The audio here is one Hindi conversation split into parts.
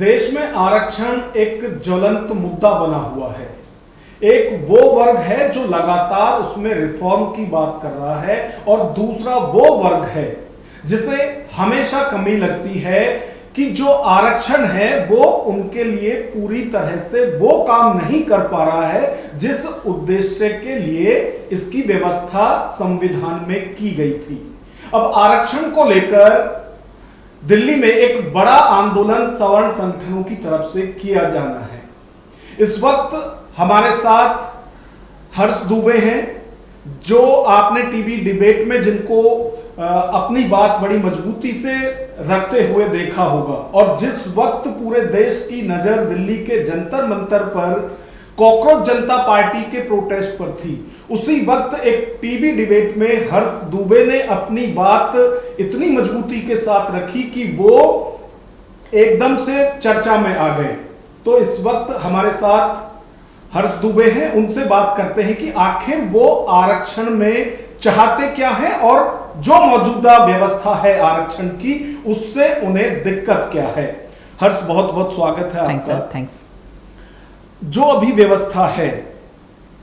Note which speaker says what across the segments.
Speaker 1: देश में आरक्षण एक ज्वलंत मुद्दा बना हुआ है। एक वो वर्ग है जो लगातार उसमें रिफॉर्म की बात कर रहा है और दूसरा वो वर्ग है जिसे हमेशा कमी लगती है कि जो आरक्षण है वो उनके लिए पूरी तरह से वो काम नहीं कर पा रहा है जिस उद्देश्य के लिए इसकी व्यवस्था संविधान में की गई थी। अब आरक्षण को लेकर दिल्ली में एक बड़ा आंदोलन सवर्ण संगठनों की तरफ से किया जाना है। इस वक्त हमारे साथ हर्ष दुबे हैं, जो आपने टीवी डिबेट में जिनको अपनी बात बड़ी मजबूती से रखते हुए देखा होगा, और जिस वक्त पूरे देश की नजर दिल्ली के जंतर मंतर पर कॉकरोच जनता पार्टी के प्रोटेस्ट पर थी, उसी वक्त एक टीवी डिबेट में हर्ष दुबे ने अपनी बात इतनी मजबूती के साथ रखी कि वो एकदम से चर्चा में आ गए। तो इस वक्त हमारे साथ हर्ष दुबे हैं, उनसे बात करते हैं कि आखिर वो आरक्षण में चाहते क्या है और जो मौजूदा व्यवस्था है आरक्षण की उससे उन्हें दिक्कत क्या है। हर्ष, बहुत बहुत स्वागत है आपका।
Speaker 2: थैंक्स।
Speaker 1: जो अभी व्यवस्था है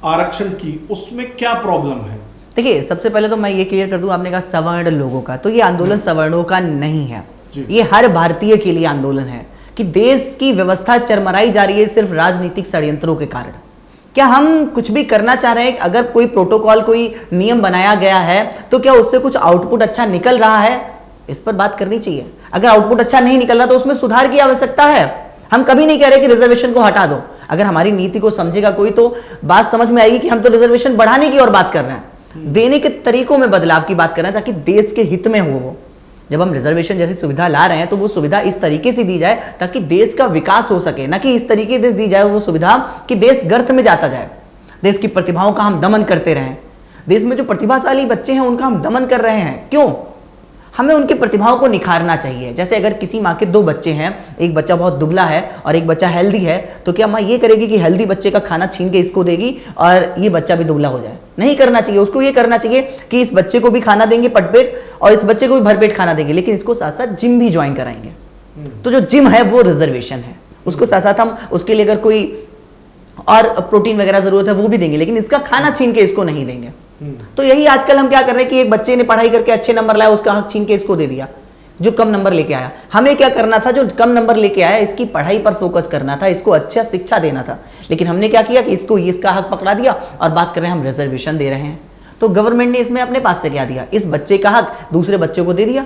Speaker 1: आरक्षण की, उसमें क्या प्रॉब्लम है?
Speaker 2: देखिए, सबसे पहले तो मैं ये क्लियर कर दूं, आपने कहा सवर्ण लोगों का, तो ये आंदोलन सवर्णों का नहीं है, ये हर भारतीय के लिए आंदोलन है कि देश की व्यवस्था चरमराई जा रही है सिर्फ राजनीतिक षड्यंत्रों के कारण। क्या हम कुछ भी करना चाह रहे हैं? अगर कोई प्रोटोकॉल, कोई नियम बनाया गया है तो क्या उससे कुछ आउटपुट अच्छा निकल रहा है? इस पर बात करनी चाहिए। अगर आउटपुट अच्छा नहीं निकल रहा तो उसमें सुधार की आवश्यकता है। हम कभी नहीं कह रहे कि रिजर्वेशन को हटा दो। अगर हमारी नीति को समझेगा कोई तो बात समझ में आएगी कि हम तो रिजर्वेशन बढ़ाने की और बात कर रहे हैं, देने के तरीकों में बदलाव की बात कर रहे हैं ताकि देश के हित में हो। जब हम रिजर्वेशन जैसी सुविधा ला रहे हैं तो वो सुविधा इस तरीके से दी जाए ताकि देश का विकास हो सके, ना कि इस तरीके से दी जाए वो सुविधा कि देश गर्त में जाता जाए। देश की प्रतिभाओं का हम दमन करते रहें। देश में जो प्रतिभाशाली बच्चे हैं उनका हम दमन कर रहे हैं। क्यों? हमें उनकी प्रतिभाओं को निखारना चाहिए। जैसे अगर किसी माँ के दो बच्चे हैं, एक बच्चा बहुत दुबला है और एक बच्चा हेल्दी है, तो क्या माँ ये करेगी कि हेल्दी बच्चे का खाना छीन के इसको देगी और ये बच्चा भी दुबला हो जाए? नहीं करना चाहिए। उसको ये करना चाहिए कि इस बच्चे को भी खाना देंगे पटपेट और इस बच्चे को भी भरपेट खाना देंगे, लेकिन इसको साथ साथ जिम भी ज्वाइन कराएंगे। तो जो जिम है वो रिजर्वेशन है, उसको साथ साथ हम उसके लिए अगर कोई और प्रोटीन वगैरह जरूरत है वो भी देंगे, लेकिन इसका खाना छीन के इसको नहीं देंगे। तो यही आजकल हम क्या कर रहे हैं कि एक बच्चे ने पढ़ाई करके अच्छे नंबर लाया, उसका हक छीन के इसको दे दिया जो कम नंबर लेके आया। हमें क्या करना था? जो कम नंबर लेके आया इसकी पढ़ाई पर फोकस करना था, इसको अच्छा शिक्षा देना था, लेकिन हमने क्या किया कि इसको इसका हक पकड़ा दिया और बात कर रहे हैं हम रिजर्वेशन दे रहे हैं। तो गवर्नमेंट ने इसमें अपने पास से क्या दिया? इस बच्चे का हक दूसरे बच्चे को दे दिया।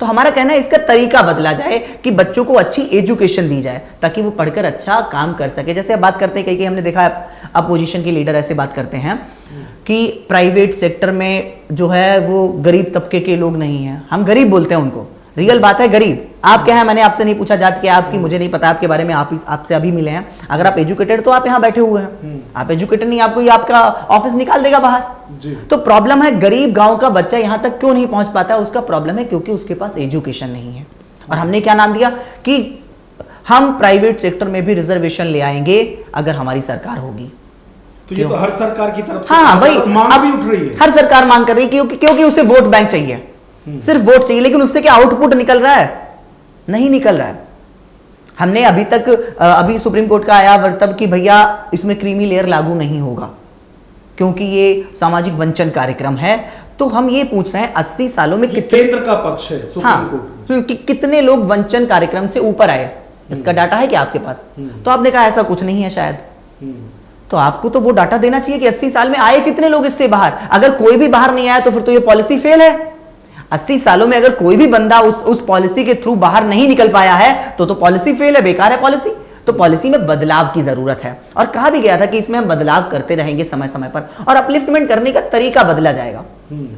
Speaker 2: तो हमारा कहना है इसका तरीका बदला जाए कि बच्चों को अच्छी एजुकेशन दी जाए ताकि वो पढ़कर अच्छा काम कर सके। जैसे अब बात करते हैं, कई हमने देखा अपोजिशन के लीडर ऐसे बात करते हैं कि प्राइवेट सेक्टर में जो है वो गरीब तबके के लोग नहीं हैं। हम गरीब बोलते हैं उनको, रियल बात है गरीब। आप क्या है? मैंने आपसे नहीं पूछा जात क्या आपकी, मुझे नहीं पता आपके बारे में, आपसे अभी मिले हैं। अगर आप एजुकेटेड तो आप यहाँ बैठे हुए हैं, आप एजुकेटेड नहीं, आपको ये आपका ऑफिस निकाल देगा बाहर जी। तो प्रॉब्लम है गरीब गांव का बच्चा यहाँ तक क्यों नहीं पहुंच पाता? उसका प्रॉब्लम है क्योंकि उसके पास एजुकेशन नहीं है। और हमने क्या नाम दिया कि हम प्राइवेट सेक्टर में भी रिजर्वेशन ले आएंगे अगर हमारी सरकार होगी।
Speaker 1: तो ये तो हर सरकार की तरफ से
Speaker 2: हाँ वही
Speaker 1: मांग भी उठ रही है।
Speaker 2: हर सरकार मांग कर रही है क्योंकि उसे वोट बैंक चाहिए, सिर्फ वोट चाहिए, लेकिन उससे क्या आउटपुट निकल रहा है? नहीं निकल रहा है। हमने अभी तक अभी सुप्रीम कोर्ट का आया वक्तव्य कि भैया इसमें क्रीमी लेयर लागू नहीं होगा क्योंकि ये सामाजिक वंचन कार्यक्रम है। तो हम ये पूछ रहे हैं 80 सालों में कितने,
Speaker 1: केंद्र का पक्ष है सुप्रीम कोर्ट,
Speaker 2: कि कितने लोग वंचन कार्यक्रम से ऊपर आए? इसका डाटा है क्या आपके पास? तो आपने कहा ऐसा कुछ नहीं है शायद। तो आपको तो वो डाटा देना चाहिए कि 80 साल में आए कितने लोग इससे बाहर। अगर कोई भी बाहर नहीं आया तो फिर तो ये पॉलिसी फेल है। 80 सालों में अगर कोई भी बंदा उस पॉलिसी के थ्रू बाहर नहीं निकल पाया है तो पॉलिसी फेल है, बेकार है पॉलिसी। तो पॉलिसी में बदलाव की जरूरत है और कहा भी गया था कि इसमें हम बदलाव करते रहेंगे समय समय पर, और अपलिफ्टमेंट करने का तरीका बदला जाएगा।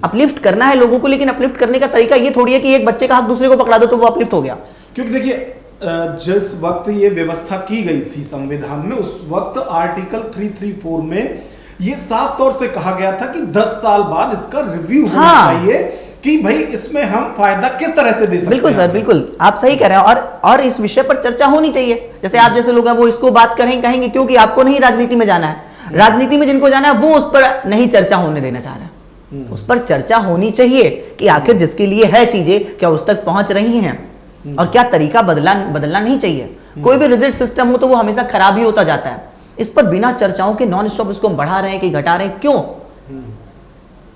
Speaker 2: अपलिफ्ट करना है लोगों को, लेकिन अपलिफ्ट करने का तरीका ये थोड़ी है कि एक बच्चे का हक दूसरे को पकड़ा दो तो वो अपलिफ्ट हो गया।
Speaker 1: क्योंकि देखिए जिस वक्त ये व्यवस्था की गई थी संविधान में, उस वक्त आर्टिकल 334 में ये साफ तौर से कहा गया था कि 10 साल बाद इसका रिव्यू होना चाहिए कि भाई इसमें हम फायदा किस तरह से दे सकते हैं।
Speaker 2: बिल्कुल सर, बिल्कुल आप सही कह रहे हैं। और इस विषय पर चर्चा होनी चाहिए। जैसे आप जैसे लोग हैं वो इसको बात कहेंगे क्योंकि आपको नहीं राजनीति में जाना है। राजनीति में जिनको जाना है वो उस पर नहीं चर्चा होने देना चाह रहे हैं। उस पर चर्चा होनी चाहिए कि आखिर जिसके लिए है चीजें क्या उस तक पहुंच रही हैं। और क्या तरीका बदलना नहीं चाहिए। कोई भी रिजिड सिस्टम हो तो वो हमेशा खराब ही होता जाता है। इस पर बिना चर्चाओं के नॉन स्टॉप इसको हम बढ़ा रहे हैं कि घटा रहे हैं, क्यों?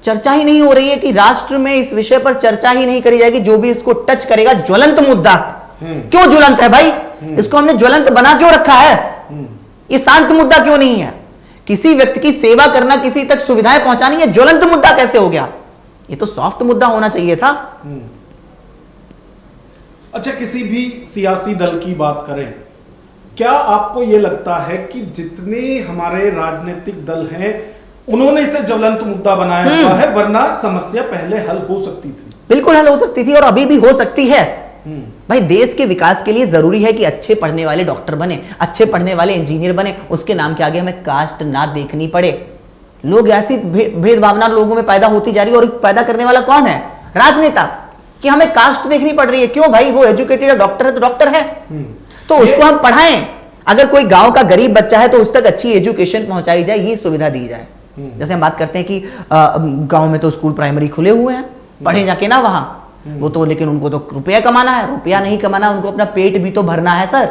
Speaker 2: चर्चा ही नहीं हो रही है कि राष्ट्र में इस विषय पर चर्चा ही नहीं करी जाएगी। जो भी इसको टच करेगा ज्वलंत मुद्दा है। क्यों ज्वलंत है भाई? इसको हमने ज्वलंत बना क्यों रखा है? ये शांत मुद्दा क्यों नहीं है? किसी व्यक्ति की सेवा करना, किसी तक सुविधाएं पहुंचानी, ये ज्वलंत मुद्दा कैसे हो गया? ये तो सॉफ्ट मुद्दा होना चाहिए था।
Speaker 1: अच्छा, किसी भी सियासी दल की बात करें, क्या आपको यह लगता है कि जितने हमारे राजनीतिक दल हैं उन्होंने इसे ज्वलंत मुद्दा बनाया हुआ है, वरना समस्या पहले हल हो सकती थी?
Speaker 2: बिल्कुल हल हो सकती थी और अभी भी हो सकती है। भाई, देश के विकास के लिए जरूरी है कि अच्छे पढ़ने वाले डॉक्टर बने, अच्छे पढ़ने वाले इंजीनियर बने, उसके नाम के आगे हमें कास्ट ना देखनी पड़े। लोग ऐसी भेदभावना लोगों में पैदा होती जा रही है और पैदा करने वाला कौन है? राजनेता, कि हमें कास्ट देखनी पड़ रही है। क्यों भाई? वो एजुकेटेड डॉक्टर है तो डॉक्टर है, तो उसको हम पढ़ाएं। अगर कोई गांव का गरीब बच्चा है तो उस तक अच्छी एजुकेशन पहुंचाई जाए, ये सुविधा दी जाए। जैसे हम बात करते हैं कि गांव में तो स्कूल प्राइमरी खुले हुए हैं, पढ़े जाके ना वहां, वो तो, लेकिन उनको तो रुपया कमाना है, रुपया नहीं कमाना, उनको अपना पेट भी तो भरना है सर।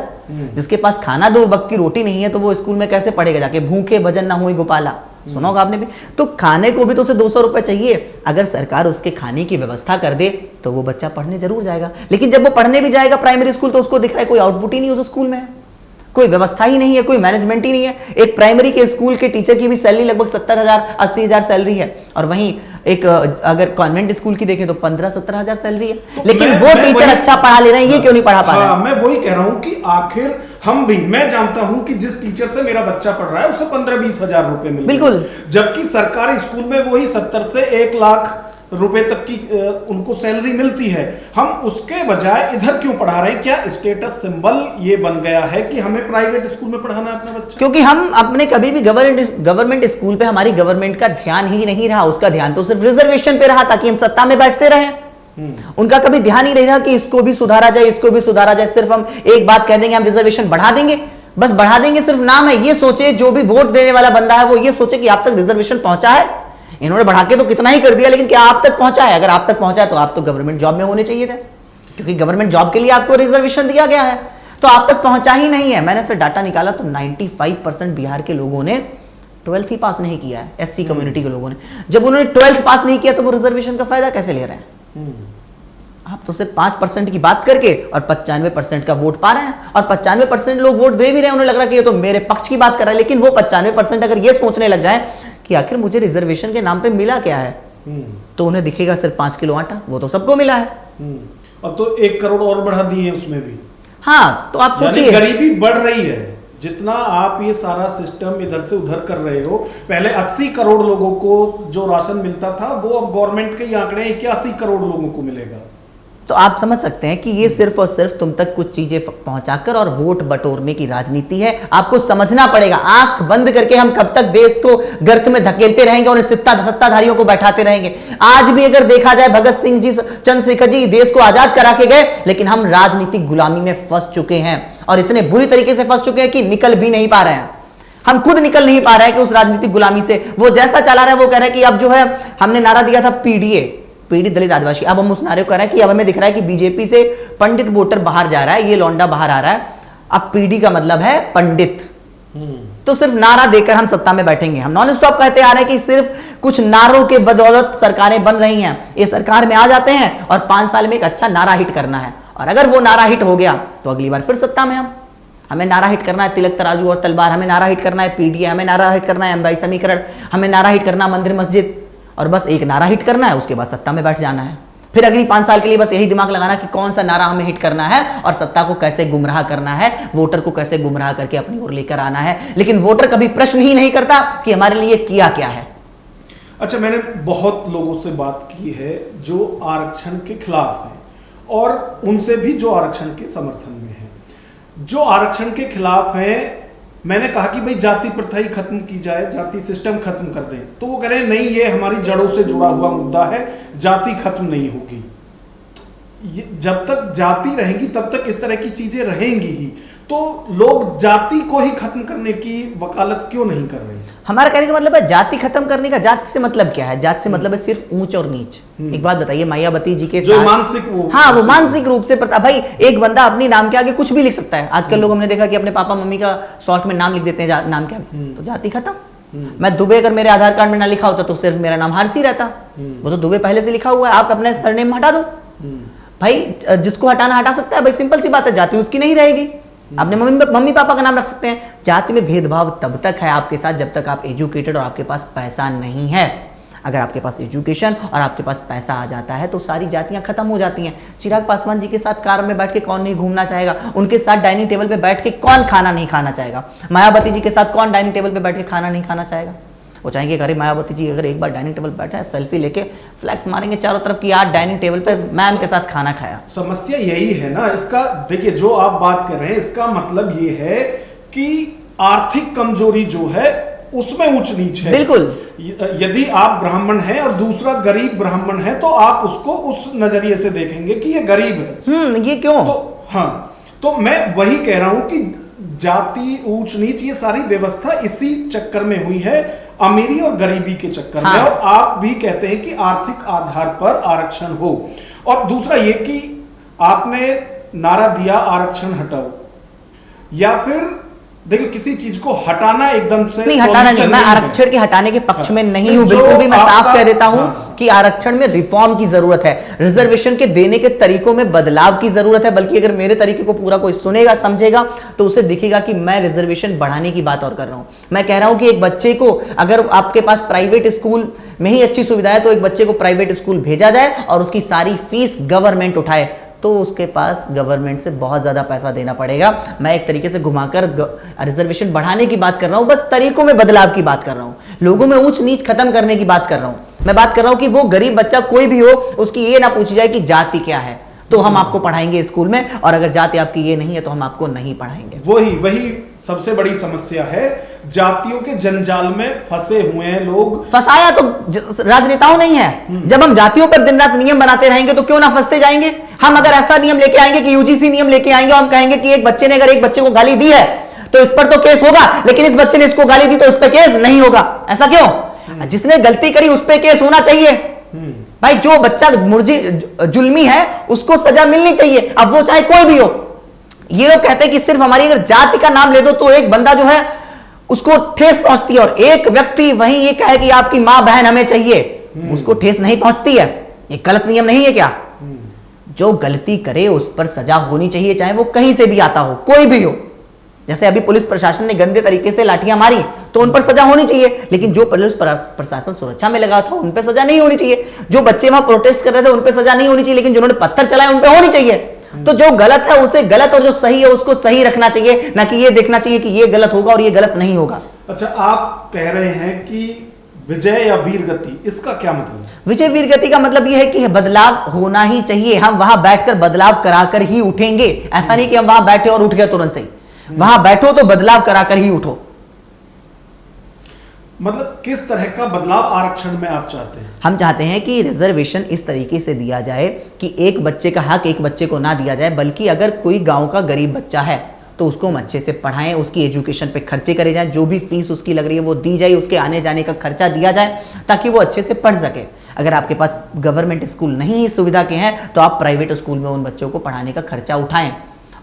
Speaker 2: जिसके पास खाना 2 वक्त की रोटी नहीं है तो वो स्कूल में कैसे पढ़ेगा जाके? भूखे भजन ना हुई गोपाला, सुना होगा आपने भी। तो खाने को भी तो उसे 200 रुपए चाहिए। अगर सरकार उसके खाने की व्यवस्था कर दे तो वो बच्चा पढ़ने जरूर जाएगा। लेकिन जब वो पढ़ने भी जाएगा प्राइमरी स्कूल तो उसको दिख रहा है कोई आउटपुट ही नहीं उस स्कूल में, कोई व्यवस्था ही नहीं है, कोई मैनेजमेंट ही नहीं है। एक प्राइमरी के स्कूल के टीचर की भी सैलरी लगभग 70,000 80,000 सैलरी है, और वहीं एक अगर कॉन्वेंट स्कूल की देखें तो 15-17 हजार सैलरी है। तो लेकिन वो टीचर अच्छा पढ़ा ले रहे हैं, ये क्यों नहीं पढ़ा पा रहे हैं?
Speaker 1: मैं वही कह रहा हूं कि आखिर हम भी, मैं जानता हूं कि जिस टीचर से मेरा बच्चा पढ़ रहा है उसे 15-20 हजार रुपए मिल रहे हैं, बिल्कुल, जबकि सरकारी स्कूल में वही 70 से 1 लाख रुपए तक की उनको सैलरी मिलती है। हम उसके बजाय इधर क्यों पढ़ा रहे हैं? क्या स्टेटस सिंबल ये बन गया है कि हमें प्राइवेट स्कूल में पढ़ाना है अपना बच्चा?
Speaker 2: क्योंकि हम अपने कभी भी गवर्नमेंट स्कूल पे, हमारी गवर्नमेंट का ध्यान ही नहीं रहा। उसका ध्यान तो सिर्फ रिजर्वेशन पे रहा ताकि हम सत्ता में बैठते रहे। उनका कभी ध्यान ही नहीं रहा कि इसको भी सुधारा जाए, इसको भी सुधारा जाए। सिर्फ हम एक बात कह देंगे, हम रिजर्वेशन बढ़ा देंगे, बस बढ़ा देंगे, सिर्फ नाम है। ये सोचे जो भी वोट देने वाला बंदा है वो ये सोचे कि आप तक रिजर्वेशन पहुंचा है। इन्होंने बढ़ा के तो कितना ही कर दिया, लेकिन क्या आप तक पहुंचा है? अगर आप तक पहुंचा है तो आप तो गवर्नमेंट जॉब में होने चाहिए थे, क्योंकि गवर्नमेंट जॉब के लिए आपको रिजर्वेशन दिया गया है। तो आप तक पहुंचा ही नहीं है। मैंने सर डाटा निकाला तो 95% बिहार के लोगों ने 12th ही पास नहीं किया है, एससी कम्युनिटी के लोगों ने। जब उन्होंने 12th पास नहीं किया तो वो रिजर्वेशन का फायदा कैसे ले रहे हैं? आप तो सिर्फ 5% की बात करके और 95% का वोट पा रहे हैं, और 95% लोग वोट दे भी रहे हैं। उन्हें लग रहा है कि ये तो मेरे पक्ष की बात कर रहा है, लेकिन वो 95% अगर ये सोचने लग जाए कि आखिर मुझे रिजर्वेशन के नाम पे मिला क्या है, तो उन्हें दिखेगा सिर्फ 5 किलो आटा, वो तो सबको मिला है।
Speaker 1: अब तो 1 करोड़ और बढ़ा दिए उसमें भी।
Speaker 2: हाँ, तो आप सोचिए,
Speaker 1: गरीबी बढ़ रही है। जितना आप ये सारा सिस्टम इधर से उधर कर रहे हो, पहले 80 करोड़ लोगों को जो राशन मिलता था वो अब गवर्नमेंट के ही आंकड़े 81 करोड़ लोगों को मिलेगा।
Speaker 2: तो आप समझ सकते हैं कि ये सिर्फ और सिर्फ तुम तक कुछ चीजें पहुंचाकर और वोट बटोरने की राजनीति है। आपको समझना पड़ेगा। आंख बंद करके हम कब तक देश को गर्त में धकेलते रहेंगे और सत्ताधारियों को बैठाते रहेंगे? आज भी अगर देखा जाए, भगत सिंह जी, चंद्रशेखर जी देश को आजाद करा के गए, लेकिन हम राजनीतिक गुलामी में फंस चुके हैं, और इतने बुरी तरीके से फंस चुके हैं कि निकल भी नहीं पा रहे हैं। हम खुद निकल नहीं पा रहे हैं कि उस राजनीतिक गुलामी से। वो जैसा चला रहा है वो कह रहा है कि अब जो है, हमने नारा दिया था पीड़ित दलित आदिवासी, अब हम उस नारे को कह रहे हैं कि अब हमें दिख रहा है कि बीजेपी से पंडित वोटर बाहर जा रहा है, ये लौंडा बाहर आ रहा है। अब पीडी का मतलब है पंडित। तो सिर्फ नारा देकर हम सत्ता में बैठेंगे? हम नॉन स्टॉप कहते आ रहे हैं कि सिर्फ कुछ नारों के बदौलत सरकारें बन रही हैं। ये सरकार में आ जाते हैं और 5 साल में एक अच्छा नारा हिट करना है, और अगर वो नारा हिट हो गया तो अगली बार फिर सत्ता में हमें नारा हिट करना है तिलक तराजू और तलवार, हमें नारा हिट करना है पीडीए, हमें नारा हिट करना है एमवाई समीकरण, हमें नारा हिट करना मंदिर मस्जिद, और बस एक नारा हिट करना है, उसके बाद सत्ता में बैठ जाना है। फिर अगली 5 साल के लिए बस यही दिमाग लगाना कि कौन सा नारा हमें हिट करना है और सत्ता को कैसे गुमराह करना है, वोटर को कैसे गुमराह करके अपनी ओर लेकर आना है। लेकिन वोटर कभी प्रश्न ही नहीं करता कि हमारे लिए किया क्या है।
Speaker 1: अच्छा, मैंने बहुत लोगों से बात की है जो आरक्षण के खिलाफ हैं और उनसे भी जो आरक्षण के समर्थन में हैं। जो आरक्षण के खिलाफ हैं, मैंने कहा कि भाई जाति प्रथा ही खत्म की जाए, जाति सिस्टम खत्म कर दें, तो वो कह रहे हैं नहीं, ये हमारी जड़ों से जुड़ा हुआ मुद्दा है, जाति खत्म नहीं होगी। जब तक जाति रहेगी तब तक इस तरह की चीजें रहेंगी ही। तो लोग जाति को ही खत्म करने की वकालत क्यों नहीं कर रहे?
Speaker 2: हमारा कहने का मतलब है जाति खत्म करने का, जाति से मतलब क्या है? जाति से मतलब है सिर्फ ऊंच और नीच। एक बात बताइए, मायावती जी के
Speaker 1: जो मानसिक
Speaker 2: वो मानसिक रूप से भाई एक बंदा अपनी नाम के आगे कुछ भी लिख सकता है। आजकल लोग हमने देखा कि अपने पापा मम्मी का शॉर्ट में नाम लिख देते हैं नाम के आगे, तो जाति खत्म। मैं दुबे अगर मेरे आधार कार्ड में ना लिखा होता तो सिर्फ मेरा नाम हारसी रहता, वो तो दुबे पहले से लिखा हुआ है, आप अपने सरनेम हटा दो भाई, जिसको हटाना हटा सकता है भाई, सिंपल सी बात है, जाति उसकी नहीं रहेगी। अपने मम्मी पापा का नाम रख सकते हैं। जाति में भेदभाव तब तक है आपके साथ जब तक आप एजुकेटेड और आपके पास पैसा नहीं है। अगर आपके पास एजुकेशन और आपके पास पैसा आ जाता है तो सारी जातियां खत्म हो जाती हैं। चिराग पासवान जी के साथ कार में बैठ के कौन नहीं घूमना चाहेगा? उनके साथ डाइनिंग टेबल पे बैठ के कौन खाना नहीं खाना चाहेगा? मायावती जी के साथ कौन डाइनिंग टेबल पे बैठ के खाना नहीं खाना चाहेगा? वो चाहेंगे अरे मायावती जी अगर एक बार डाइनिंग टेबल पर बैठे सेल्फी लेके फ्लैक्स मारेंगे चारों तरफ कि यार डाइनिंग टेबल पे मैं उनके साथ खाना खाया।
Speaker 1: समस्या यही है ना इसका। देखिए जो आप बात कर रहे हैं इसका मतलब ये है कि आर्थिक कमजोरी जो है उसमें ऊंच नीच है।
Speaker 2: बिल्कुल।
Speaker 1: यदि आप ब्राह्मण हैं और दूसरा गरीब ब्राह्मण है तो आप उसको उस नजरिए से देखेंगे कि ये गरीब है।
Speaker 2: ये क्यों?
Speaker 1: तो हाँ, तो मैं वही कह रहा हूं कि जाति ऊंच नीच ये सारी व्यवस्था इसी चक्कर में हुई है, अमीरी और गरीबी के चक्कर में। और आप भी कहते हैं कि आर्थिक आधार पर आरक्षण हो। और दूसरा ये कि आपने नारा दिया आरक्षण हटाओ, या फिर देखिए किसी चीज को हटाना एकदम से
Speaker 2: नहीं, हटाना नहीं, मैं आरक्षण के हटाने के पक्ष में नहीं हूं बिल्कुल भी। मैं साफ कह देता हूं कि आरक्षण में रिफॉर्म की जरूरत है, रिजर्वेशन के देने के तरीकों में बदलाव की जरूरत है। बल्कि अगर मेरे तरीके को पूरा कोई सुनेगा समझेगा तो उसे दिखेगा कि मैं रिजर्वेशन बढ़ाने की बात और कर रहा हूं। मैं कह रहा हूं कि एक बच्चे को अगर आपके पास प्राइवेट स्कूल में ही अच्छी सुविधा है तो एक बच्चे को प्राइवेट स्कूल भेजा जाए और उसकी सारी फीस गवर्नमेंट उठाए, तो उसके पास गवर्नमेंट से बहुत ज्यादा पैसा देना पड़ेगा। मैं एक तरीके से घुमाकर रिजर्वेशन बढ़ाने की बात कर रहा हूं, बस तरीकों में बदलाव की बात कर रहा हूं, लोगों में ऊंच नीच खत्म करने की बात कर रहा हूं। मैं बात कर रहा हूं कि वो गरीब बच्चा कोई भी हो उसकी ये ना पूछी जाए कि जाति क्या है तो हम आपको पढ़ाएंगे स्कूल में, और अगर जाति आपकी ये नहीं है तो हम आपको नहीं पढ़ाएंगे।
Speaker 1: वही सबसे बड़ी समस्या है, जातियों के जंजाल में फंसे हुए हैं लोग।
Speaker 2: फंसाया तो राजनेताओं नहीं है। जब हम जातियों पर दिन रात नियम बनाते रहेंगे तो क्यों ना फंसते जाएंगे। हम अगर ऐसा नियम लेके आएंगे कि यूजीसी नियम लेके आएंगे और हम कहेंगे कि एक बच्चे ने अगर एक बच्चे को गाली दी है तो इस पर तो केस होगा, लेकिन इस बच्चे ने इसको गाली दी तो उस पर केस नहीं होगा, ऐसा क्यों? जिसने गलती करी उस पर केस होना चाहिए भाई। जो बच्चा मुर्जी जुल्मी है उसको सजा मिलनी चाहिए, अब वो चाहे कोई भी हो। ये लोग कहते हैं कि सिर्फ हमारी अगर जाति का नाम ले दो तो एक बंदा जो है उसको ठेस पहुंचती है, और एक व्यक्ति वहीं ये कहे कि आपकी मां बहन हमें चाहिए, उसको ठेस नहीं पहुंचती है। ये गलत नियम नहीं है क्या? जो गलती करे उस पर सजा होनी चाहिए, चाहे वो कहीं से भी आता हो, कोई भी हो। जैसे अभी पुलिस प्रशासन ने गंदे तरीके से लाठियां मारी तो उन पर सजा होनी चाहिए, लेकिन जो पुलिस प्रशासन सुरक्षा में लगा था उन पर सजा नहीं होनी चाहिए। जो बच्चे वहां प्रोटेस्ट कर रहे थे उन पर सजा नहीं होनी चाहिए, लेकिन जिन्होंने पत्थर चलाए उन पर होनी चाहिए। तो जो गलत है उसे गलत और जो सही है उसको सही रखना चाहिए, ना कि ये देखना चाहिए कि ये गलत होगा और ये गलत नहीं होगा।
Speaker 1: अच्छा, आप कह रहे हैं कि विजय या वीर गति, इसका क्या मतलब है?
Speaker 2: विजय वीर गति का मतलब यह है कि बदलाव होना ही चाहिए। हम वहां बैठकर बदलाव कराकर ही उठेंगे, ऐसा नहीं कि हम वहां बैठे और उठ गए तुरंत से ही। वहां बैठो तो बदलाव कराकर ही उठो।
Speaker 1: मतलब किस तरह का बदलाव आरक्षण में आप चाहते हैं?
Speaker 2: हम चाहते हैं कि रिजर्वेशन इस तरीके से दिया जाए कि एक बच्चे का हक एक बच्चे को ना दिया जाए, बल्कि अगर कोई गांव का गरीब बच्चा है तो उसको हम अच्छे से पढ़ाएं, उसकी एजुकेशन पे खर्चे करे जाएं, जो भी फीस उसकी लग रही है वो दी जाए, उसके आने जाने का खर्चा दिया जाए ताकि वो अच्छे से पढ़ सके। अगर आपके पास गवर्नमेंट स्कूल नहीं इस सुविधा के हैं तो आप प्राइवेट स्कूल में उन बच्चों को पढ़ाने का खर्चा उठाएं,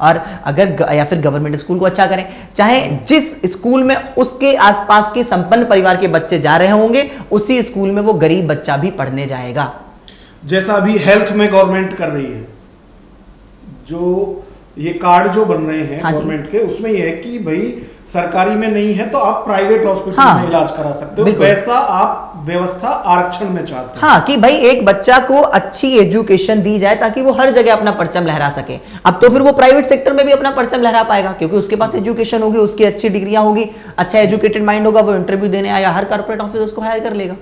Speaker 2: और अगर या फिर गवर्नमेंट स्कूल को अच्छा करें। चाहे जिस स्कूल में उसके आसपास के संपन्न परिवार के बच्चे जा रहे होंगे उसी स्कूल में वो गरीब बच्चा भी पढ़ने जाएगा।
Speaker 1: जैसा अभी हेल्थ में गवर्नमेंट कर रही है, जो ये कार्ड जो बन रहे हैं गवर्नमेंट के, उसमें यह है कि भाई सरकारी में नहीं है तो आप प्राइवेट हॉस्पिटल में इलाज करा सकते हो, वैसा आप व्यवस्था आरक्षण में चाहते हैं।
Speaker 2: हाँ, कि भाई एक बच्चा को अच्छी एजुकेशन दी जाए ताकि वो हर जगह अपना परचम लहरा सके। अब तो फिर वो प्राइवेट सेक्टर में भी अपना परचम लहरा पाएगा क्योंकि उसके पास एजुकेशन होगी, उसकी अच्छी डिग्रियां होगी, अच्छा एजुकेटेड माइंड होगा, वो इंटरव्यू देने आया हर कॉर्पोरेट ऑफिस उसको हायर कर लेगा।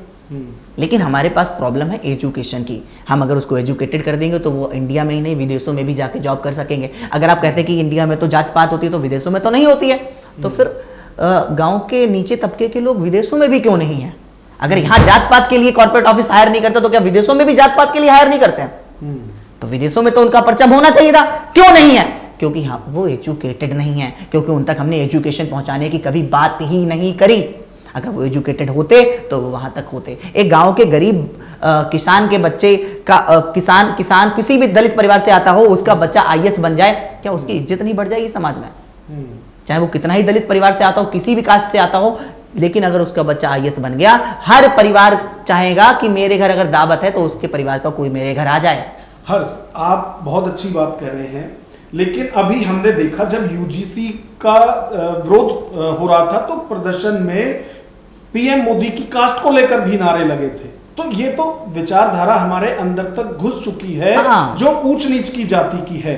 Speaker 2: लेकिन हमारे पास प्रॉब्लम है एजुकेशन की। हम अगर उसको एजुकेटेड कर देंगे तो वो इंडिया में ही नहीं विदेशों में भी जाके जॉब कर सकेंगे। अगर आप कहते हैं कि इंडिया में तो जात पात होती है तो विदेशों में तो नहीं होती है, तो फिर गांव के नीचे तबके के लोग विदेशों में भी क्यों नहीं है? अगर यहाँ जात पात के लिए कॉर्पोरेट ऑफिस हायर नहीं करता तो क्या विदेशों में भी जात पात के लिए हायर नहीं करते हैं? तो विदेशों में तो उनका परचम होना चाहिए था, क्यों नहीं है? क्योंकि हाँ वो एजुकेटेड नहीं है, क्योंकि उन तक हमने एजुकेशन पहुंचाने की कभी बात ही नहीं करी। अगर वो एजुकेटेड होते तो वो वहां तक होते। एक गांव के गरीब किसान के बच्चे का किसान किसी भी दलित परिवार से आता हो, उसका बच्चा आईएएस बन जाए, क्या उसकी इज्जत नहीं बढ़ जाएगी समाज में? चाहे वो कितना ही दलित परिवार से आता हो, किसी भी कास्ट से आता हो, लेकिन अगर उसका बच्चा आईएएस बन गया, हर परिवार चाहेगा कि मेरे घर अगर दावत है तो उसके परिवार का कोई मेरे घर आ जाए।
Speaker 1: हर्ष, आप बहुत अच्छी बात कर रहे हैं, लेकिन अभी हमने देखा जब यूजीसी का विरोध हो रहा था तो प्रदर्शन में पीएम मोदी की कास्ट को लेकर भी नारे लगे थे। तो ये तो विचारधारा हमारे अंदर तक घुस चुकी है, जो ऊंच नीच की जाति की है।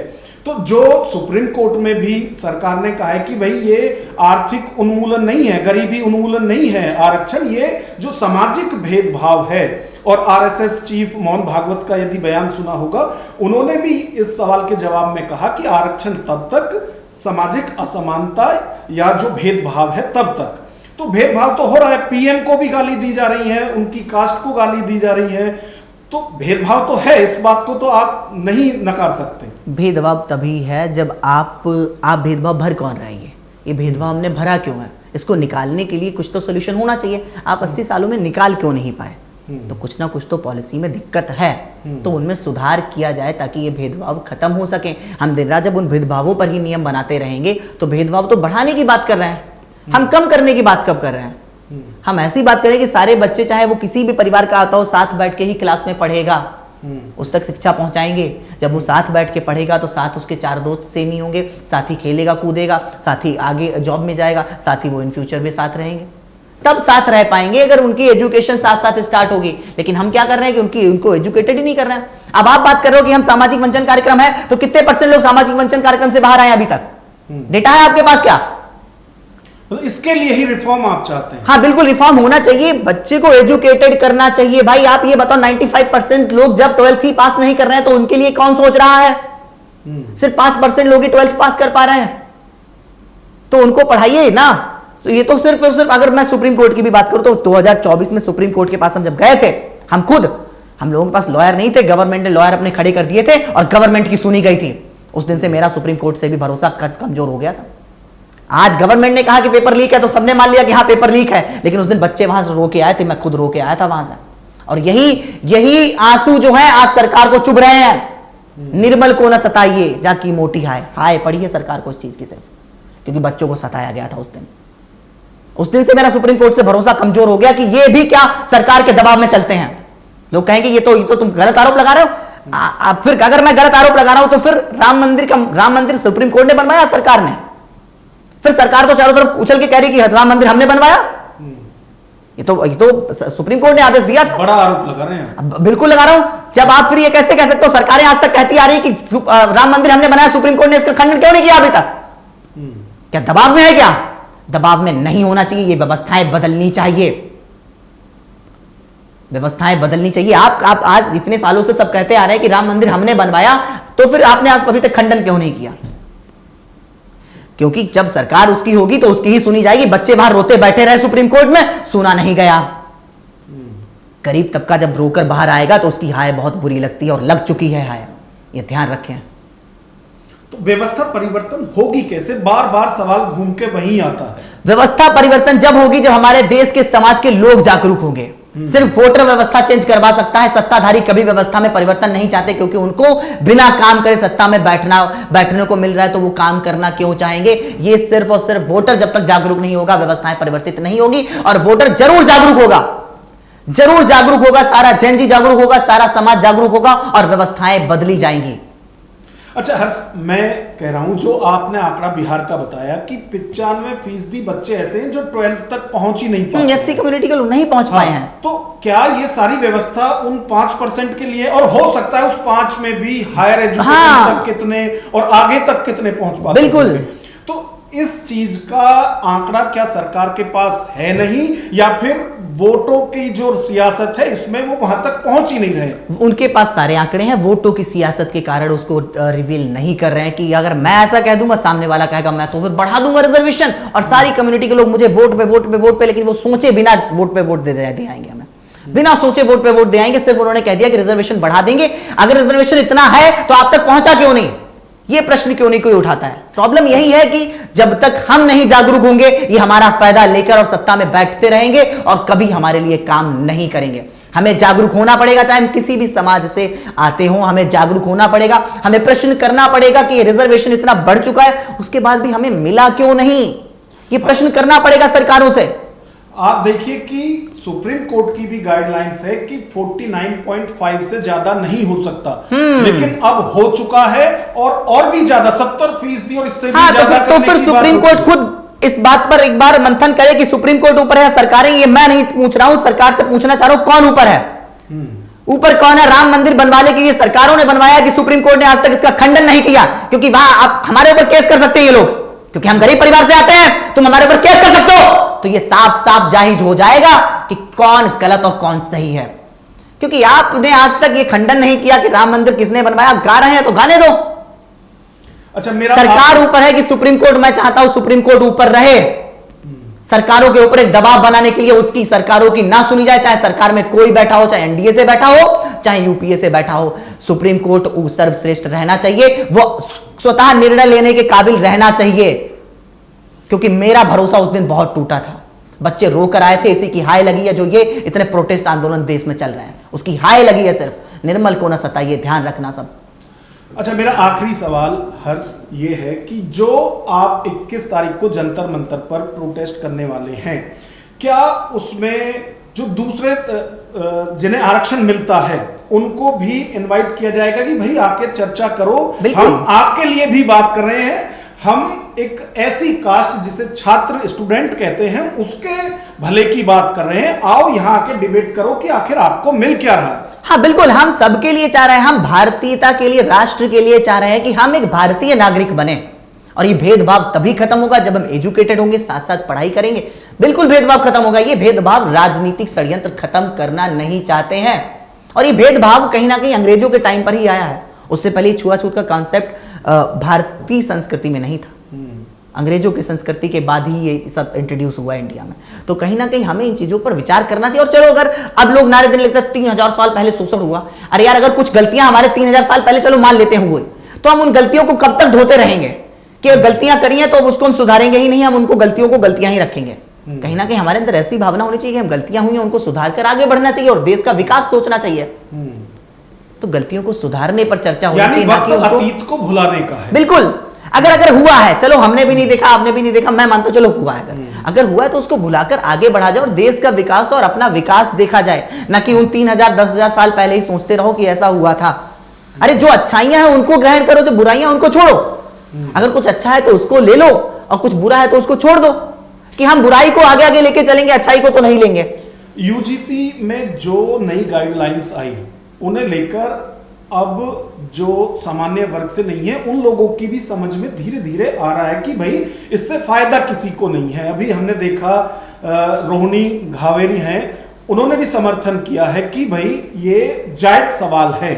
Speaker 1: तो जो सुप्रीम कोर्ट में भी सरकार ने कहा है कि भाई ये आर्थिक उन्मूलन नहीं है, गरीबी उन्मूलन नहीं है आरक्षण, ये जो सामाजिक भेदभाव है। और आरएसएस चीफ मोहन भागवत का यदि बयान सुना होगा, उन्होंने भी इस सवाल के जवाब में कहा कि आरक्षण तब तक, सामाजिक असमानता या जो भेदभाव है तब तक। तो भेदभाव तो हो रहा है, पीएम को भी गाली दी जा रही है, उनकी कास्ट को गाली दी जा रही है, तो भेदभाव तो है, इस बात को तो आप नहीं नकार सकते।
Speaker 2: भेदभाव तभी है जब आप भेदभाव भर कौन रहे हैं? ये भेदभाव हमने भरा क्यों है? इसको निकालने के लिए कुछ तो सोल्यूशन होना चाहिए। आप 80 सालों में निकाल क्यों नहीं पाए? तो कुछ ना कुछ तो पॉलिसी में दिक्कत है, तो उनमें सुधार किया जाए ताकि ये भेदभाव खत्म हो सके। हम दिन रात जब उन भेदभावों पर ही नियम बनाते रहेंगे तो भेदभाव तो बढ़ाने की बात कर रहे हैं, हम कम करने की बात कब कर रहे हैं? हम ऐसी बात करें कि सारे बच्चे, चाहे वो किसी भी परिवार का आता हो, साथ बैठ के ही क्लास में पढ़ेगा, उस तक शिक्षा पहुंचाएंगे। जब वो साथ बैठ के पढ़ेगा तो साथ उसके 4 दोस्त सेम ही होंगे, साथ ही खेलेगा कूदेगा, साथ ही आगे जॉब में जाएगा, साथ ही वो इन फ्यूचर में साथ रहेंगे, तब साथ रह पाएंगे अगर उनकी एजुकेशन साथ साथ स्टार्ट होगी। लेकिन हम क्या कर रहे हैं कि उनको एजुकेटेड ही नहीं कर रहे हैं। अब आप बात कर रहे हो कि हम सामाजिक वंचन कार्यक्रम है, तो कितने % लोग सामाजिक वंचन कार्यक्रम से बाहर आए अभी तक? डेटा है आपके पास क्या?
Speaker 1: इसके लिए ही रिफॉर्म आप चाहते हैं?
Speaker 2: हाँ बिल्कुल, रिफॉर्म होना चाहिए, बच्चे को एजुकेटेड करना चाहिए। भाई आप ये बताओ, 95% लोग जब 12th ही पास नहीं कर रहे हैं तो उनके लिए कौन सोच रहा है? सिर्फ 5% लोग ही 12th पास कर पा रहे हैं, तो उनको पढ़ाइए ना। ये तो सिर्फ और सिर्फ, अगर मैं सुप्रीम कोर्ट की भी बात करूं तो 2024 में सुप्रीम कोर्ट के पास हम जब गए थे, हम लोगों के पास लॉयर नहीं थे, गवर्नमेंट ने लॉयर अपने खड़े कर दिए थे और गवर्नमेंट की सुनी गई थी। उस दिन से मेरा सुप्रीम कोर्ट से भी भरोसा कमजोर हो गया था। आज गवर्नमेंट ने कहा कि पेपर लीक है तो सबने मान लिया कि हाँ पेपर लीक है, लेकिन उस दिन बच्चे वहां से रो के आए थे, मैं खुद रो के आया था वहां से। और यही आंसू जो है आज सरकार को चुभ रहे हैं। निर्मल को न सताइए जाकी मोटी हाय पढ़िए सरकार को इस चीज की, सिर्फ क्योंकि बच्चों को सताया गया था उस दिन से मेरा सुप्रीम कोर्ट से भरोसा कमजोर हो गया कि ये भी क्या सरकार के दबाव में चलते हैं। लोग कहेंगे ये तो तुम गलत आरोप लगा रहे हो। फिर अगर मैं गलत आरोप लगा रहा हूं तो फिर राम मंदिर सुप्रीम कोर्ट ने बनवाया, सरकार ने? फिर सरकार तो चारों तरफ उछल के कह रही कि राम मंदिर हमने बनवाया। ये तो सुप्रीम कोर्ट ने आदेश दिया था।
Speaker 1: बड़ा आरोप लगा रहे हैं।
Speaker 2: बिल्कुल लगा रहा हूं। जब आप फिर ये कैसे कह सकते हो, सरकारें आज तक कहती आ रही कि राम मंदिर हमने बनाया, सुप्रीम कोर्ट ने इसका खंडन क्यों नहीं किया अभी तक? क्या दबाव में है? क्या दबाव में नहीं होना चाहिए। ये व्यवस्थाएं बदलनी चाहिए, व्यवस्थाएं बदलनी चाहिए। आप आज इतने सालों से सब कहते आ रहे हैं कि राम मंदिर हमने बनवाया, तो फिर आपने आज अभी तक खंडन क्यों नहीं किया? क्योंकि जब सरकार उसकी होगी तो उसकी ही सुनी जाएगी। बच्चे बाहर रोते बैठे रहे सुप्रीम कोर्ट में, सुना नहीं गया। गरीब तबका जब रोकर बाहर आएगा तो उसकी हाय बहुत बुरी लगती है, और लग चुकी है हाय, ये ध्यान रखें।
Speaker 1: तो व्यवस्था परिवर्तन होगी कैसे? बार बार सवाल घूम के वहीं आता है।
Speaker 2: व्यवस्था परिवर्तन जब होगी जब हमारे देश के समाज के लोग जागरूक होंगे। सिर्फ वोटर व्यवस्था चेंज करवा सकता है, सत्ताधारी कभी व्यवस्था में परिवर्तन नहीं चाहते, क्योंकि उनको बिना काम करे सत्ता में बैठने को मिल रहा है, तो वो काम करना क्यों चाहेंगे? ये सिर्फ और सिर्फ वोटर जब तक जागरूक नहीं होगा व्यवस्थाएं परिवर्तित नहीं होगी। और वोटर जरूर जागरूक होगा, सारा जनजी जागरूक होगा, सारा समाज जागरूक होगा और व्यवस्थाएं बदली जाएंगी।
Speaker 1: अच्छा हर्ष, मैं कह रहा हूं, जो आपने आंकड़ा बिहार का बताया कि 95% बच्चे ऐसे हैं जो 12th तक पहुंच ही नहीं पाए,
Speaker 2: एससी कम्युनिटी के लोग नहीं पहुंच पाए हैं।
Speaker 1: तो क्या ये सारी व्यवस्था उन 5% के लिए, और हो सकता है उस 5 में भी हायर एजुकेशन तक कितने और आगे तक कितने पहुंच पाते?
Speaker 2: बिल्कुल।
Speaker 1: तो इस चीज का आंकड़ा क्या सरकार के पास है नहीं, या फिर वोटों की जो सियासत है इसमें वो वहां तक पहुंच ही नहीं रहे?
Speaker 2: उनके पास सारे आंकड़े हैं, वोटों की सियासत के कारण उसको रिवील नहीं कर रहे हैं कि अगर मैं ऐसा कह दूंगा सामने वाला कहेगा मैं तो फिर बढ़ा दूंगा रिजर्वेशन, और सारी कम्युनिटी के लोग मुझे वोट पे, लेकिन वो सोचे बिना वोट पे वोट दे आएंगे, हमें बिना सोचे वोट पे वोट दे आएंगे। सिर्फ उन्होंने कह दिया कि रिजर्वेशन बढ़ा देंगे। अगर रिजर्वेशन इतना है तो आप तक पहुंचा क्यों नहीं? ये प्रश्न क्यों नहीं कोई उठाता है? प्रॉब्लम यही है कि जब तक हम नहीं जागरूक होंगे, ये हमारा फायदा लेकर और सत्ता में बैठते रहेंगे और कभी हमारे लिए काम नहीं करेंगे। हमें जागरूक होना पड़ेगा, चाहे हम किसी भी समाज से आते हों, हमें जागरूक होना पड़ेगा। हमें प्रश्न करना पड़ेगा कि ये रिजर्वेशन इतना बढ़ चुका है, उसके बाद भी हमें मिला क्यों नहीं, ये प्रश्न करना पड़ेगा सरकारों से।
Speaker 1: आप देखिए कि सुप्रीम कोर्ट की भी गाइडलाइंस है कि 49.5 से ज्यादा नहीं हो सकता, लेकिन अब हो चुका है और भी ज्यादा 70% और इससे भी ज्यादा।
Speaker 2: तो फिर सुप्रीम कोर्ट खुद इस बात पर एक बार मंथन करे कि सुप्रीम कोर्ट ऊपर है, सरकारें, ये मैं नहीं पूछ रहा हूं, सरकार से पूछना चाह रहा हूं कौन ऊपर है? ऊपर कौन है? राम मंदिर बनवाने के लिए सरकारों ने बनवाया कि सुप्रीम कोर्ट ने आज तक इसका खंडन नहीं किया, क्योंकि वहां आप हमारे ऊपर केस कर सकते हैं ये लोग, क्योंकि हम गरीब परिवार से आते हैं, तुम हमारे ऊपर केस कर सकते हो। तो ये साफ साफ जाहिर हो जाएगा कि कौन गलत और कौन सही है, क्योंकि आपने आज तक ये खंडन नहीं किया कि राम मंदिर किसने बनवाया। गा रहे हैं तो गाने दो।
Speaker 1: अच्छा, मेरा
Speaker 2: सरकार ऊपर है कि सुप्रीम कोर्ट, मैं चाहता हूं सुप्रीम कोर्ट ऊपर रहे, सरकारों के ऊपर एक दबाव बनाने के लिए उसकी सरकारों की ना सुनी जाए, चाहे सरकार में कोई बैठा हो, चाहे एनडीए से बैठा हो, चाहे यूपीए से बैठा हो। सुप्रीम कोर्ट सर्वश्रेष्ठ रहना चाहिए, वो स्वतः निर्णय लेने के काबिल रहना चाहिए, क्योंकि मेरा भरोसा उस दिन बहुत टूटा था। बच्चे रोकर आए थे, इसी की हाय लगी है जो ये इतने प्रोटेस्ट आंदोलन देश में चल रहे हैं, उसकी हाय लगी है सिर्फ। निर्मल को ना सताइए, ध्यान रखना सब।
Speaker 1: अच्छा, मेरा आखिरी सवाल हर्ष ये है कि जो आप 21 तारीख को जंतर मंतर पर प्रोटेस्ट करने वाले हैं, क्या उसमें जो दूसरे जिन्हें आरक्षण मिलता है उनको भी इनवाइट किया जाएगा कि भाई आके चर्चा करो, हम आपके लिए भी बात कर रहे हैं, हम एक ऐसी कास्ट जिसे छात्र स्टूडेंट कहते हैं उसके भले की बात कर रहे हैं, आओ यहां आके डिबेट करो कि आखिर आपको मिल क्या रहा है?
Speaker 2: हाँ बिल्कुल, हम सबके लिए चाह रहे हैं, हम भारतीयता के लिए, राष्ट्र के लिए चाह रहे हैं कि हम एक भारतीय नागरिक बने। और ये भेदभाव तभी खत्म होगा जब हम एजुकेटेड होंगे, साथ साथ पढ़ाई करेंगे, बिल्कुल भेदभाव खत्म होगा। ये भेदभाव राजनीतिक षड्यंत्र खत्म करना नहीं चाहते हैं, और ये भेदभाव कहीं ना कहीं अंग्रेजों के टाइम पर ही आया है। उससे पहले छुआछूत का कॉन्सेप्ट भारतीय संस्कृति में नहीं था, अंग्रेजों की संस्कृति के बाद ही ये सब इंट्रोड्यूस हुआ इंडिया में। तो कहीं ना कहीं हमें इन चीजों पर विचार करना चाहिए। और चलो, अगर अब लोग नारे देने लगते 3000 साल पहले शोषण हुआ, अरे यार, अगर कुछ गलतियां हमारे 3000 साल पहले चलो मान लेते हुए, तो हम उन गलतियों को कब तक ढोते रहेंगे कि गलतियां करी हैं तो अब उसको हम सुधारेंगे ही नहीं, हम उनको गलतियों को गलतियां ही रखेंगे। कहीं ना कहीं हमारे अंदर ऐसी भावना होनी चाहिए कि हम गलतियां हुई हैं उनको सुधार कर आगे बढ़ना चाहिए और देश का विकास सोचना चाहिए। तो गलतियों को सुधारने पर चर्चा होनी चाहिए, ना कि
Speaker 1: अतीत को भुलाने का है।
Speaker 2: बिल्कुल, अगर हुआ है, चलो हमने भी नहीं देखा, आपने भी नहीं देखा, मैं मानता हूं चलो हुआ है, अगर हुआ है तो उसको भुलाकर आगे बढ़ा जाए और देश का विकास और अपना विकास देखा जाए, ना कि उन 3000 10,000 साल पहले ही सोचते रहो कि ऐसा हुआ था। अरे जो अच्छाइयां हैं उनको ग्रहण करो, जो बुराइयां उनको छोड़ो। अगर कुछ अच्छा है तो उसको ले लो और कुछ बुरा है तो उसको छोड़ दो, कि हम बुराई को आगे आगे लेके चलेंगे, अच्छाई को तो नहीं लेंगे।
Speaker 1: यूजीसी में जो नई गाइडलाइंस आई उन्हें लेकर अब जो सामान्य वर्ग से नहीं है उन लोगों की भी समझ में धीरे धीरे आ रहा है कि भाई इससे फायदा किसी को नहीं है। अभी हमने देखा रोहिणी घावेरी हैं, उन्होंने भी समर्थन किया है कि भाई ये जायज सवाल है।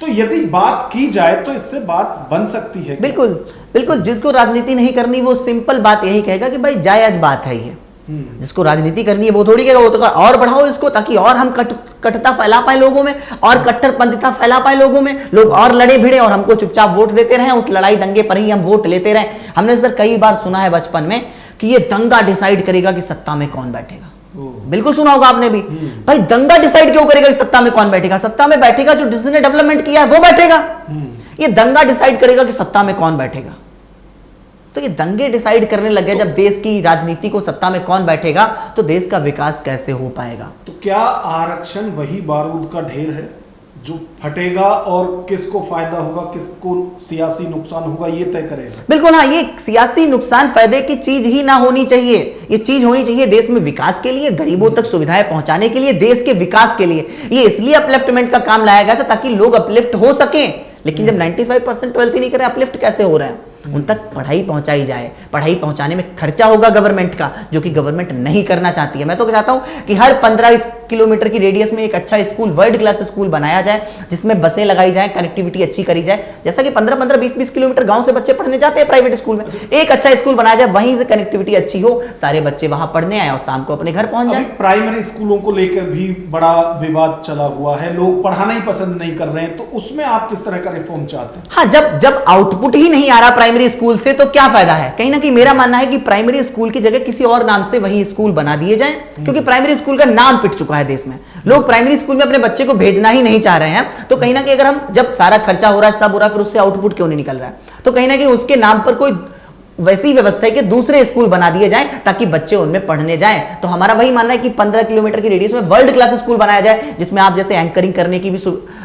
Speaker 1: तो यदि बात की जाए तो इससे बात बन सकती है।
Speaker 2: बिल्कुल बिल्कुल, जिसको राजनीति नहीं करनी वो सिंपल बात यही कहेगा कि भाई जायज बात है ये। जिसको राजनीति करनी है वो थोड़ी कहेगा वो तो और बढ़ाओ इसको, ताकि और हम कटता फैला पाए लोगों में, और कट्टरपंथिता फैला पाए लोगों में, लोग और लड़े भिड़े और हमको चुपचाप वोट देते रहे, उस लड़ाई दंगे पर ही हम वोट लेते रहे। हमने सर कई बार सुना है बचपन में कि ये दंगा डिसाइड करेगा कि सत्ता में कौन बैठेगा। बिल्कुल सुना होगा आपने भी। भाई दंगा डिसाइड क्यों करेगा कि सत्ता में कौन बैठेगा? सत्ता में बैठेगा जो जिसने डेवलपमेंट किया है वो बैठेगा। ये दंगा डिसाइड करेगा कि सत्ता में कौन बैठेगा। तो ये दंगे डिसाइड करने लग गए जब देश की राजनीति को सत्ता में कौन बैठेगा तो देश का विकास कैसे हो पाएगा?
Speaker 1: तो क्या आरक्षण वही बारूद का ढेर है जो फटेगा और किसको फायदा होगा, किसको सियासी नुकसान होगा, ये तय करेगा?
Speaker 2: बिल्कुल हाँ, ये सियासी नुकसान फायदे की चीज ही ना होनी चाहिए। ये चीज होनी चाहिए देश में विकास के लिए, गरीबों तक सुविधाएं पहुंचाने के लिए, देश के विकास के लिए। ये इसलिए अपलिफ्टमेंट का काम लाया गया था ताकि लोग अपलिफ्ट हो सके। लेकिन जब 95% 12th ही नहीं करे, अपलिफ्ट कैसे हो रहे हैं? उन तक पढ़ाई पहुंचाई जाए। पढ़ाई पहुंचाने में खर्चा होगा गवर्नमेंट का, जो कि गवर्नमेंट नहीं करना चाहती है। मैं तो चाहता हूं कि हर 15 किलोमीटर की रेडियस में एक अच्छा स्कूल, वर्ल्ड क्लास स्कूल बनाया जाए, जिसमें बसें लगाई जाए, कनेक्टिविटी अच्छी करी जाए। जैसा कि 15-15, 20-20 किलोमीटर गांव से बच्चे पढ़ने जाते हैं प्राइवेट स्कूल में, एक अच्छा स्कूल बनाया जाए, वहीं से कनेक्टिविटी अच्छी हो, सारे बच्चे वहां पढ़ने आए और शाम को अपने घर पहुंच जाए।
Speaker 1: प्राइमरी स्कूलों को लेकर भी बड़ा विवाद चला हुआ है, लोग पढ़ाना ही पसंद नहीं कर रहे हैं, तो उसमें आप किस तरह का रिफॉर्म चाहते हैं?
Speaker 2: हाँ, जब आउटपुट ही नहीं आ रहा प्राइमरी स्कूल से तो क्या फायदा है? कहीं ना कहीं मेरा मानना है कि प्राइमरी स्कूल की जगह किसी और नाम से वही स्कूल बना दिए जाएं, क्योंकि प्राइमरी स्कूल का नाम पिट चुका है देश में। लोग प्राइमरी स्कूल में अपने बच्चे को भेजना ही नहीं चाह रहे हैं। तो कहीं ना कहीं अगर हम, जब सारा खर्चा हो रहा है, सब हो रहा है, फिर उससे आउटपुट क्यों नहीं निकल रहा है? तो कहीं ना कहीं उसके नाम पर कोई वैसी व्यवस्था है कि दूसरे स्कूल बना दिए जाएं ताकि बच्चे उनमें पढ़ने जाएं। तो हमारा वही मानना है कि 15 किलोमीटर की रेडियस में वर्ल्ड क्लास स्कूल बनाया जाए, जिसमें आप जैसे एंकरिंग करने की भी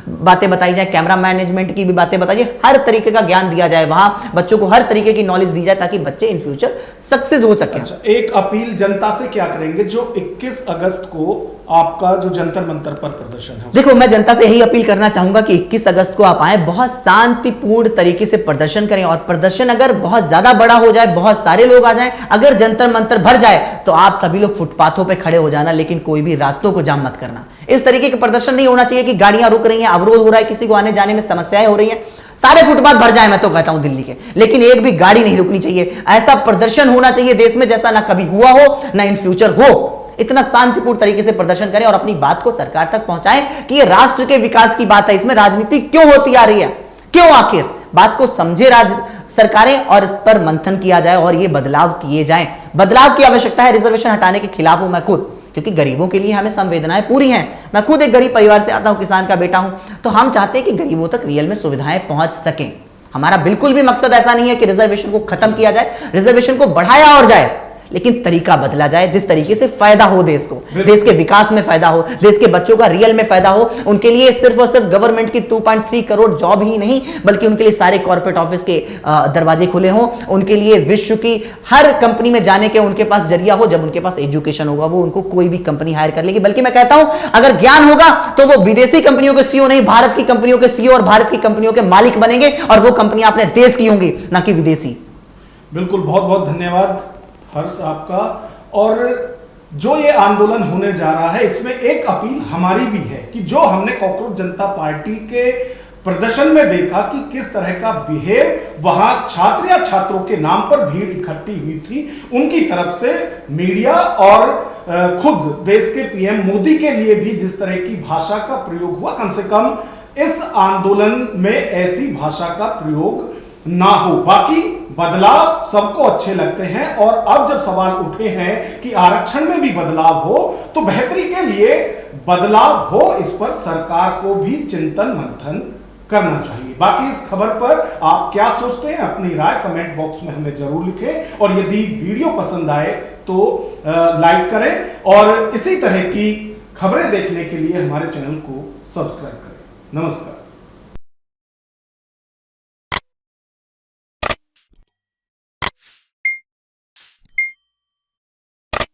Speaker 2: बातें बताई जाए, कैमरा मैनेजमेंट की भी बातें बताई जाए, हर तरीके का ज्ञान दिया जाए, वहां बच्चों को हर तरीके की नॉलेज दी जाए ताकि बच्चे इन फ्यूचर सक्सेस हो सके।
Speaker 1: अच्छा, एक अपील जनता से क्या करेंगे जो 21 अगस्त को आपका जो जंतर मंतर पर प्रदर्शन है?
Speaker 2: देखो, मैं जनता से यही अपील करना चाहूंगा कि 21 अगस्त को आप आए, बहुत शांतिपूर्ण तरीके से प्रदर्शन करें, और प्रदर्शन अगर बहुत ज्यादा बड़ा हो जाए, बहुत सारे लोग आ जाएं, अगर जंतर मंतर भर जाए, तो आप सभी लोग फुटपाथों पे खड़े हो जाना, लेकिन कोई भी रास्तों को जाम मत करना। इस तरीके का प्रदर्शन नहीं होना चाहिए कि गाड़ियां रुक रही हैं, अवरोध हो रहा है, किसी को आने जाने में समस्याएं हो रही हैं। सारे फुटपाथ भर जाए, मैं तो कहता हूं दिल्ली के, लेकिन एक भी गाड़ी नहीं रुकनी चाहिए। ऐसा प्रदर्शन होना चाहिए देश में जैसा ना कभी हुआ हो, ना इन फ्यूचर हो। इतना शांतिपूर्ण तरीके से प्रदर्शन करें और अपनी बात को सरकार तक पहुंचाएं कि ये राष्ट्र के विकास की बात है, इसमें राजनीति क्यों होती आ रही है, क्यों? आखिर बात को समझे सरकारें और इस पर मंथन किया जाए और ये बदलाव किए जाएं। बदलाव की आवश्यकता है, रिजर्वेशन हटाने के खिलाफ हूं मैं खुद, क्योंकि गरीबों के लिए हमें संवेदनाएं पूरी हैं। मैं खुद एक गरीब परिवार से आता हूं, किसान का बेटा हूं, तो हम चाहते हैं कि गरीबों तक रियल में सुविधाएं पहुंच सकें। हमारा बिल्कुल भी मकसद ऐसा नहीं है कि रिजर्वेशन को खत्म किया जाए, रिजर्वेशन को बढ़ाया और जाए, लेकिन तरीका बदला जाए जिस तरीके से फायदा हो देश को, देश के विकास में फायदा हो, देश के बच्चों का रियल में फायदा हो। उनके लिए सिर्फ और सिर्फ गवर्नमेंट की 2.3 करोड़ जॉब ही नहीं, बल्कि उनके लिए सारे कॉर्पोरेट ऑफिस के दरवाजे खुले हों, उनके लिए विश्व की हर कंपनी में जाने के उनके पास जरिया हो। जब उनके पास एजुकेशन होगा, वो उनको कोई भी कंपनी हायर कर लेगी। बल्कि मैं कहता हूं, अगर ज्ञान होगा तो वो विदेशी कंपनियों के सीईओ नहीं, भारत की कंपनियों के सीईओ और भारत की कंपनियों के मालिक बनेंगे, और वो कंपनियां अपने देश की होंगी, ना कि विदेशी।
Speaker 1: बिल्कुल, बहुत बहुत धन्यवाद हर्ष आपका। और जो ये आंदोलन होने जा रहा है, इसमें एक अपील हमारी भी है कि जो हमने कॉकरोच जनता पार्टी के प्रदर्शन में देखा कि किस तरह का बिहेव वहां छात्र या छात्रों के नाम पर भीड़ इकट्ठी हुई थी, उनकी तरफ से मीडिया और खुद देश के पीएम मोदी के लिए भी जिस तरह की भाषा का प्रयोग हुआ, कम से कम इस आंदोलन में ऐसी भाषा का प्रयोग ना हो। बाकी बदलाव सबको अच्छे लगते हैं, और अब जब सवाल उठे हैं कि आरक्षण में भी बदलाव हो, तो बेहतरी के लिए बदलाव हो, इस पर सरकार को भी चिंतन मंथन करना चाहिए। बाकी इस खबर पर आप क्या सोचते हैं, अपनी राय कमेंट बॉक्स में हमें जरूर लिखें, और यदि वीडियो पसंद आए तो लाइक करें, और इसी तरह की खबरें देखने के लिए हमारे चैनल को सब्सक्राइब करें। नमस्कार।